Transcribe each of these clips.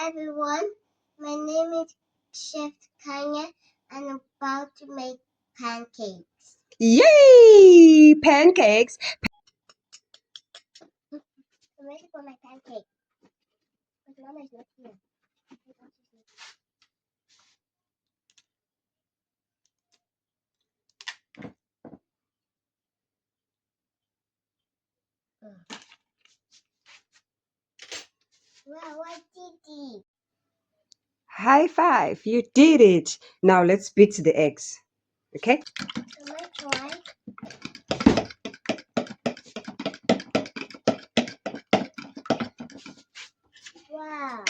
everyone. My name is Chef Kanya and I'm about to make pancakes. Yay! Pancakes. I'm ready for my pancake. But Mama is not here. Wow, I did it. High five. You did it. Now let's beat the eggs. Okay? Can I try? Wow.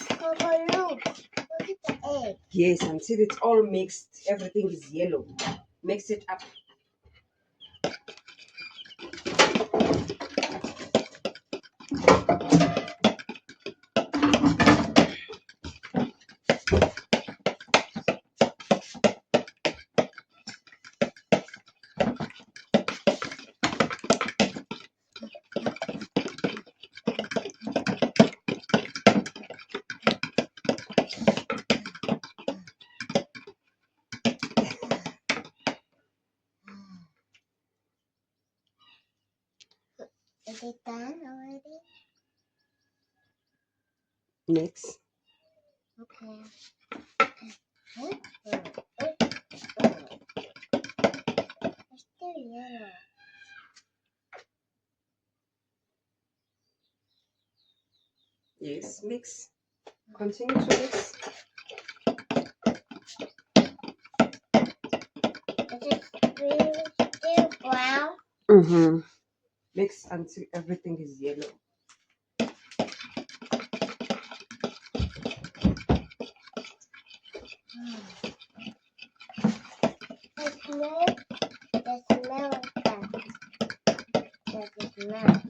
Papa, look. Look at the egg. Yes, until it's all mixed. Everything is yellow. Mix it up. Is it done already? Mix. Okay. It's still yellow. Yes, mix. Continue to mix. Is it still brown? Mm-hmm. Mix until everything is yellow. The smell is that. That's the smell.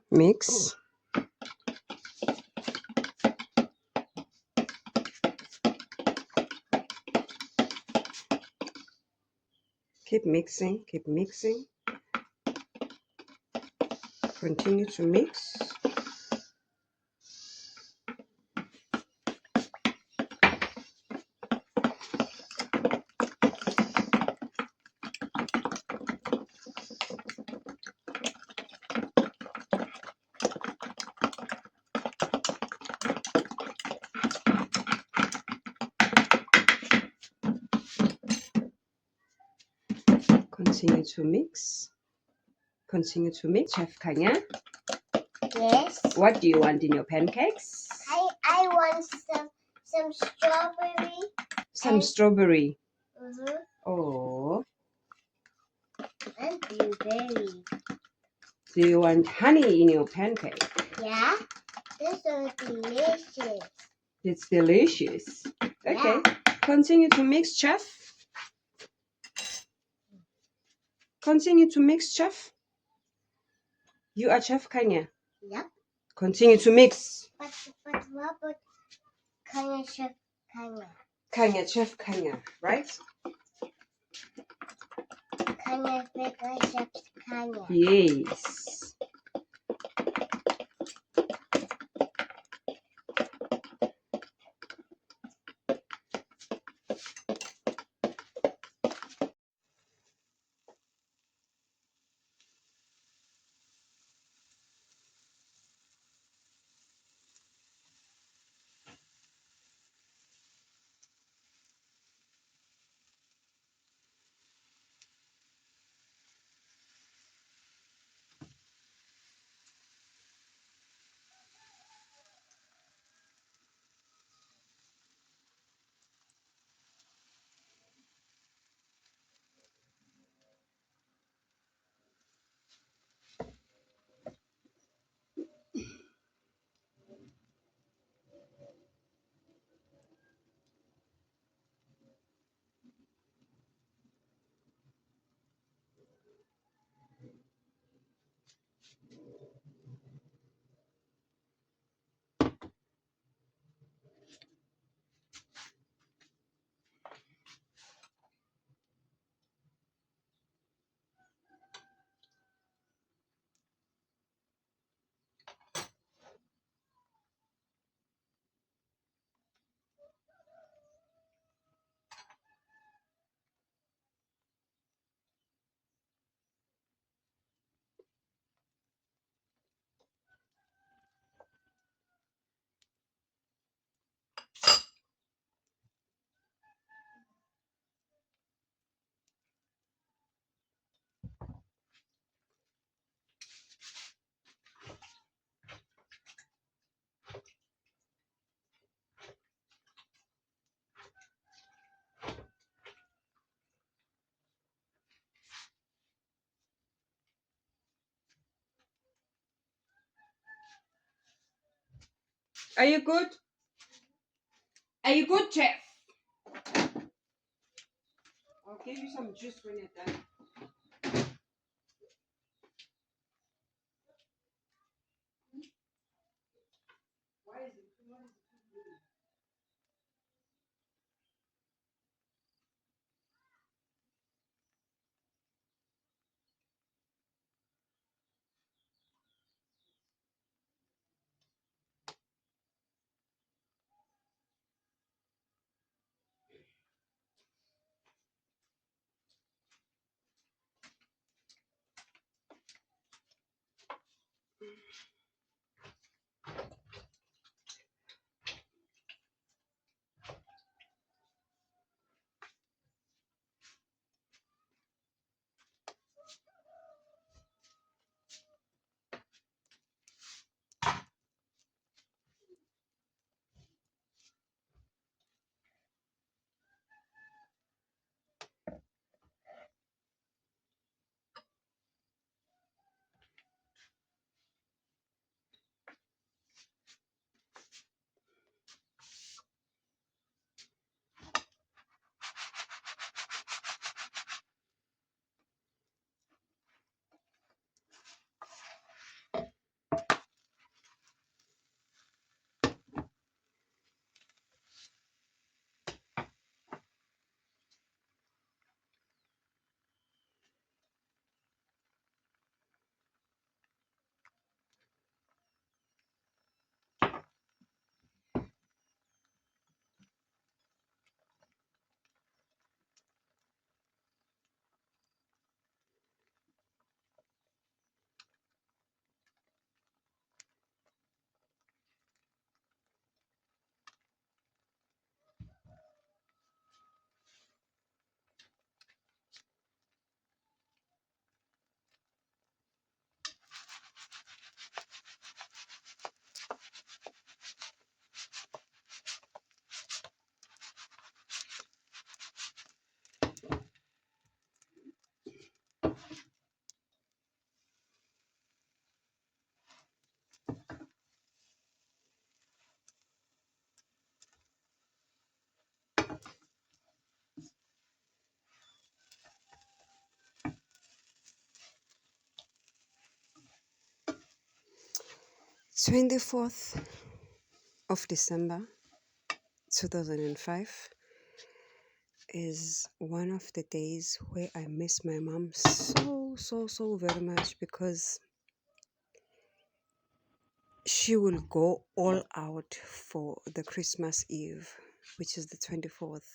Mix. Keep mixing. Keep mixing. Continue to mix. Continue to mix. Continue to mix. Chef Kanya, Yes. what do you want in your pancakes? I want some strawberry. Some strawberry. Mm-hmm. Oh. And blueberry. Do you want honey in your pancake? Yeah. This is delicious. It's delicious. Okay. Yeah. Continue to mix, chef. Continue to mix, chef. You are Chef Kanya. Yep. Continue to mix. But what about Kanya Chef Kanya? Kanya, Chef Kanya, right? Kanya Chef Kanya. Yes. Are you good? Are you good, Chef? I'll give you some juice when you're done. Why is it? What is it? 24th of December 2005 is one of the days where I miss my mom so very much, because she will go all out for the Christmas Eve, which is the 24th,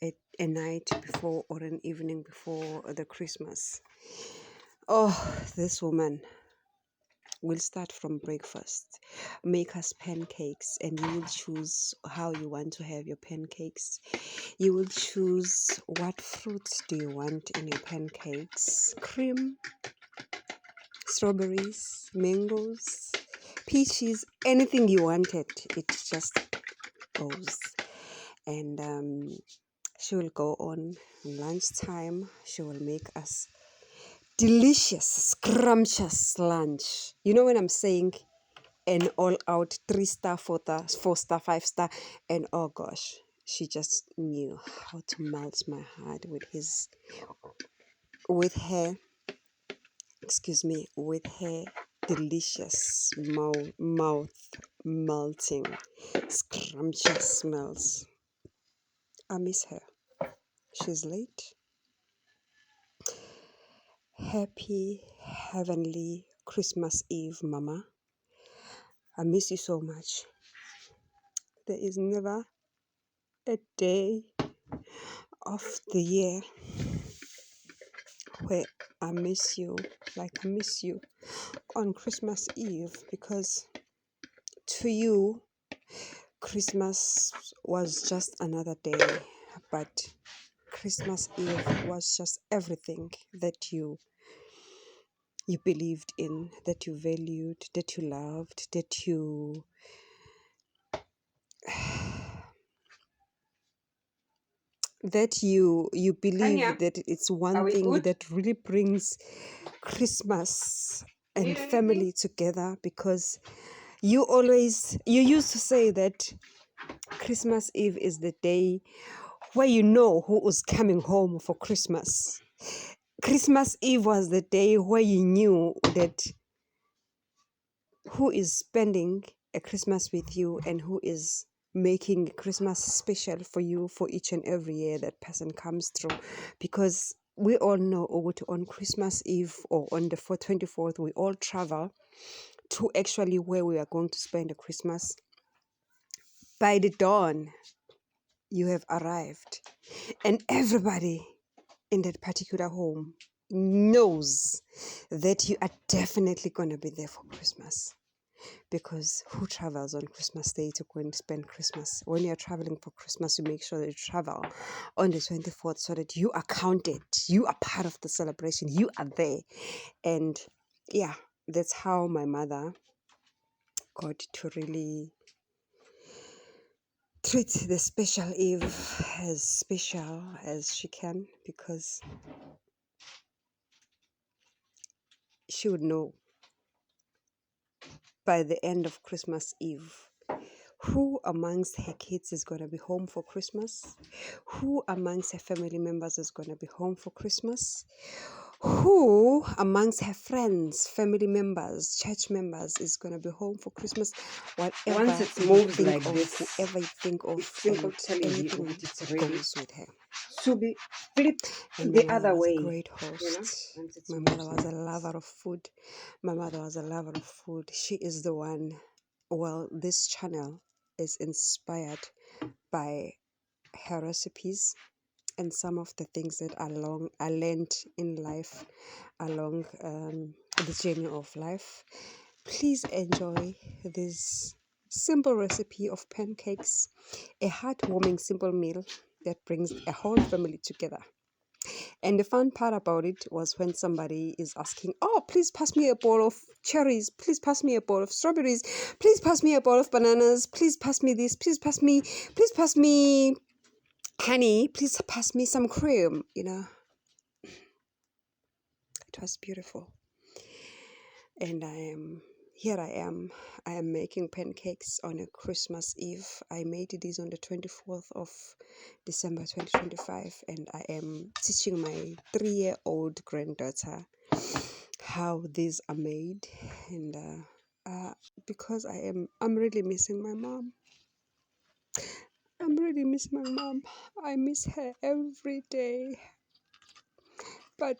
a night before or an evening before the Christmas. Oh, this woman will start from breakfast, make us pancakes, and you will choose how you want to have your pancakes. You will choose what fruits do you want in your pancakes: cream, strawberries, mangoes, peaches, anything you wanted. It just goes. And she will go on lunchtime. She will make us delicious, scrumptious lunch. You know when I'm saying an all-out 3-star, 4-star, 5-star, and oh gosh, she just knew how to melt my heart with her delicious mouth melting, scrumptious smells. I miss her. She's late. Happy heavenly Christmas Eve, Mama. I miss you so much. There is never a day of the year where I miss you like I miss you on Christmas Eve, because to you, Christmas was just another day, but Christmas Eve was just everything that you believed in, that you valued, that you loved, that you believe Tanya, that it's are one we thing good? that really brings Christmas and Need family anything? together, because You used to say that Christmas Eve is the day where you know who was coming home for Christmas. Christmas Eve was the day where you knew that who is spending a Christmas with you and who is making Christmas special for you for each and every year that person comes through. Because we all know on Christmas Eve or on the 24th, we all travel to actually where we are going to spend the Christmas. By the dawn, you have arrived, and everybody in that particular home knows that you are definitely going to be there for Christmas. Because who travels on Christmas Day to go and spend Christmas? When you're traveling for Christmas, you make sure that you travel on the 24th so that you are counted. You are part of the celebration. You are there. And yeah, that's how my mother got to really treat the special Eve as special as she can, because she would know by the end of Christmas Eve who amongst her kids is going to be home for Christmas, who amongst her family members is going to be home for Christmas, who amongst her friends, family members, church members is going to be home for Christmas. Whatever Once it you moves think like of, this, whoever you think of, it's simple and telling you anything that it's ready goes with her. to be flipped And my the mother other was a way, great you know, host. once it My moves mother was like a this. lover of food. My mother was a lover of food. She is the one. Well, this channel is inspired by her recipes and some of the things that I learned in life along the journey of life. Please enjoy this simple recipe of pancakes, a heartwarming simple meal that brings a whole family together. And the fun part about it was when somebody is asking, oh, please pass me a bowl of cherries, please pass me a bowl of strawberries, please pass me a bowl of bananas, please pass me this, please pass me honey, please pass me some cream. It was beautiful. And I am making pancakes on a Christmas Eve. I made these on the 24th of December 2025, and I am teaching my 3-year-old granddaughter how these are made. And because I'm really missing my mom. I'm really missing my mom. I miss her every day. But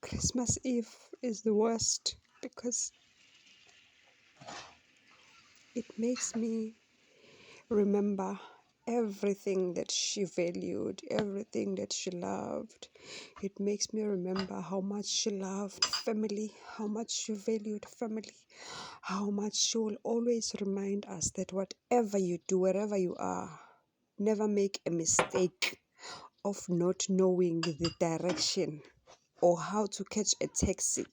Christmas Eve is the worst because it makes me remember everything that she valued, everything that she loved. It makes me remember how much she loved family, how much she valued family, how much she will always remind us that whatever you do, wherever you are, never make a mistake of not knowing the direction or how to catch a taxi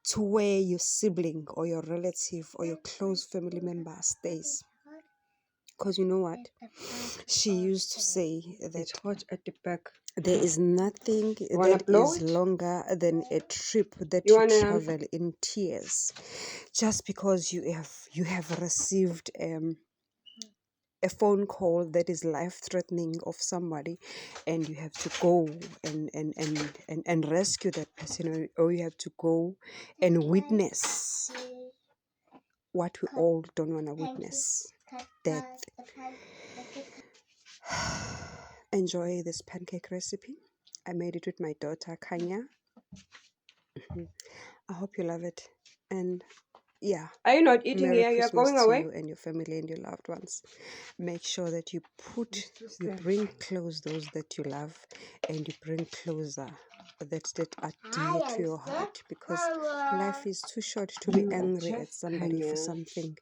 to where your sibling or your relative or your close family member stays. Because you know what? She used to say that It's hot at the back. there is nothing wanna that blow is it? longer than a trip that You you wanna travel in tears, just because you have received a phone call that is life threatening of somebody, and you have to go and rescue that person, or you have to go and witness what we all don't want to witness, death. Enjoy this pancake recipe. I made it with my daughter Kanya. I hope you love it. And yeah, Are you not eating Merry here? You are Christmas going to away? you and your family and your loved ones. Make sure that you Just you there. bring close those that you love, and you bring closer that are dear to your heart, because life is too short to be You are angry at just somebody for Kenya. something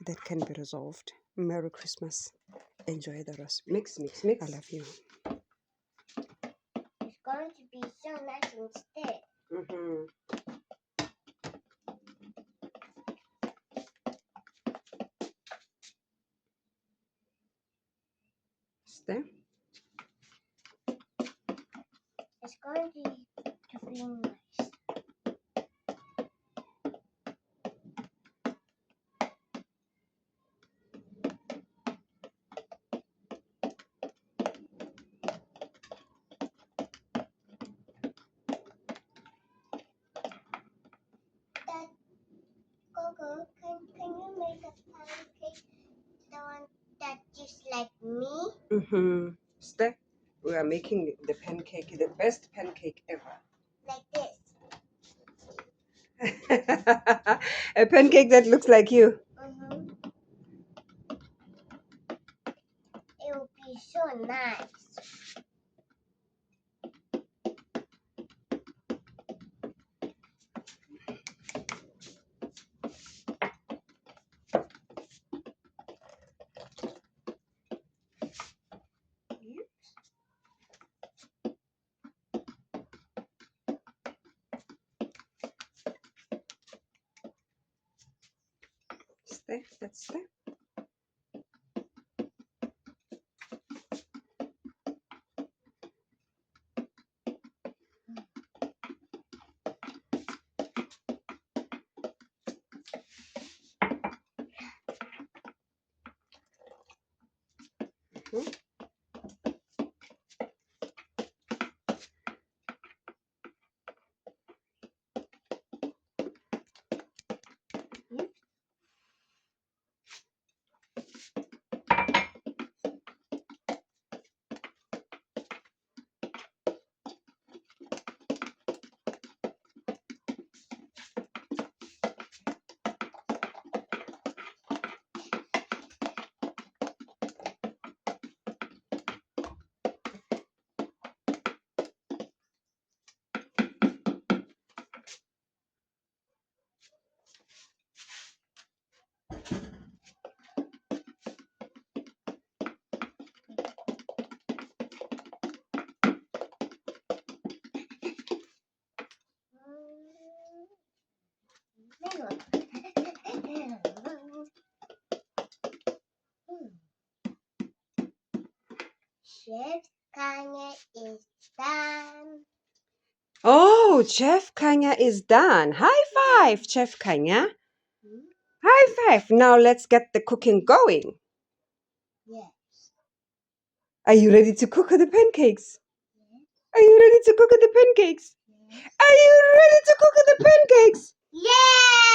that can be resolved. Merry Christmas. Enjoy the recipe. Mix, mix, mix. I love you. It's going to be so nice and thick. Mm-hmm. Stay. It's going to be nice. Me? Mm-hmm. Step. We are making the pancake, the best pancake ever. Like this. A pancake that looks like you. Mm-hmm. It will be so nice. Step. That's step. Mhm. Chef Kanye is done. Oh, Chef Kanya is done. High five, Chef Kanya. Hmm? High five. Now let's get the cooking going. Yes. Are you ready to cook the pancakes? Yes. Are you ready to cook the pancakes? Yes. Are you ready to cook the pancakes? Yeah!